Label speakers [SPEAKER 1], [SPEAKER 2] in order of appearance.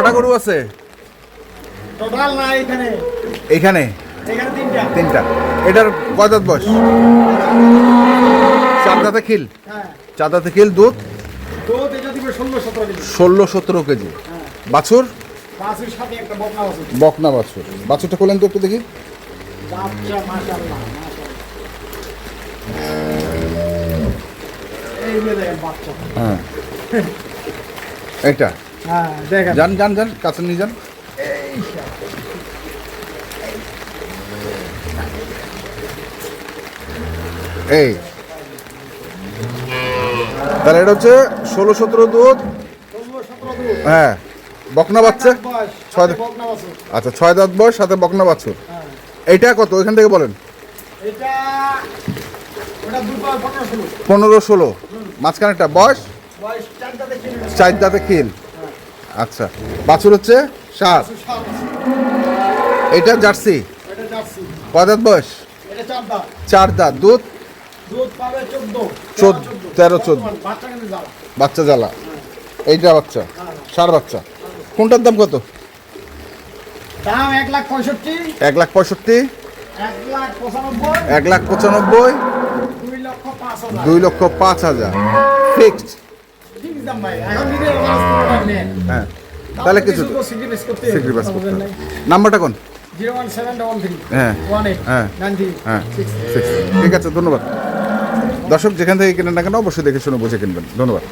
[SPEAKER 1] কটা গরু আছে
[SPEAKER 2] টোটাল না এখানে
[SPEAKER 1] এখানে?
[SPEAKER 2] এখানে
[SPEAKER 1] তিনটা। এটার কয় দাঁত বয়স? 4 দাঁতে খিল।
[SPEAKER 2] হ্যাঁ
[SPEAKER 1] 4 দাঁতে খিল। দুধ
[SPEAKER 2] দুধ এটা দিবে 16-17 কেজি।
[SPEAKER 1] 16-17 কেজি।
[SPEAKER 2] হ্যাঁ
[SPEAKER 1] বাছুর?
[SPEAKER 2] বাছুর সাথে একটা বকনা বাছুর।
[SPEAKER 1] বকনা বাছুর। বাছুরটা খোলেন তো একটু দেখি।
[SPEAKER 2] বাচ্চা মাশাআল্লাহ মাশাআল্লাহ। এই যে দেখেন বাচ্চা।
[SPEAKER 1] হ্যাঁ এটা
[SPEAKER 2] হ্যাঁ দেখেন
[SPEAKER 1] যান যান যান কাছে নিয়ে যান।
[SPEAKER 2] এই
[SPEAKER 1] এই তাহলে এটা হচ্ছে 16-17 দুধ।
[SPEAKER 2] 16-17 দুধ।
[SPEAKER 1] হ্যাঁ বকনা বাচ্চা।
[SPEAKER 2] বয়স
[SPEAKER 1] 6
[SPEAKER 2] সাথে বকনা বাছুর।
[SPEAKER 1] আচ্ছা 6 দাঁত বয়স, সাথে বকনা বাছুর।
[SPEAKER 2] হ্যাঁ
[SPEAKER 1] এইটা কত ওইখান থেকে বলেন?
[SPEAKER 2] এটা ওটা দুধ পাবে 15-16।
[SPEAKER 1] 15-16। মাঝখানেরটা বয়স
[SPEAKER 2] বয়স 4 দাঁতে কিনে।
[SPEAKER 1] 4 দাঁতে খিল। আচ্ছা বাছুর হচ্ছে 7। এইটা জার্সি।
[SPEAKER 2] এটা জার্সি।
[SPEAKER 1] কয় দাঁত বয়স?
[SPEAKER 2] এটা 4 দাঁত।
[SPEAKER 1] 4 দাঁত। দুধ
[SPEAKER 2] দুধ পাবে 14
[SPEAKER 1] 13-14।
[SPEAKER 2] বাচ্চা কিন্তু জ্বালা।
[SPEAKER 1] বাচ্চা জ্বালা। এইটা বাচ্চা ষাঁড় বাচ্চা। কোনটার দাম কত?
[SPEAKER 2] দাম 1,65,000।
[SPEAKER 1] 1,65,000।
[SPEAKER 2] 1,95,000।
[SPEAKER 1] 1,95,000।
[SPEAKER 2] 2,05,000।
[SPEAKER 1] 2,05,000 ফিক্সড।
[SPEAKER 2] ঠিক দাম ভাই। এখন যদি রাস্তা নেন
[SPEAKER 1] হ্যাঁ তাহলে কিছু
[SPEAKER 2] সিক্রিফাইস করতে
[SPEAKER 1] স্যাক্রিফাইস করতে হবে। নাম্বারটা কোন?
[SPEAKER 2] 01733
[SPEAKER 1] হ্যাঁ
[SPEAKER 2] 18
[SPEAKER 1] হ্যাঁ
[SPEAKER 2] 93
[SPEAKER 1] হ্যাঁ ঠিক আছে ধন্যবাদ। দর্শক যেখান থেকে কেনেন না কেন অবশ্যই দেখে শুনে বুঝে কিনবেন। ধন্যবাদ।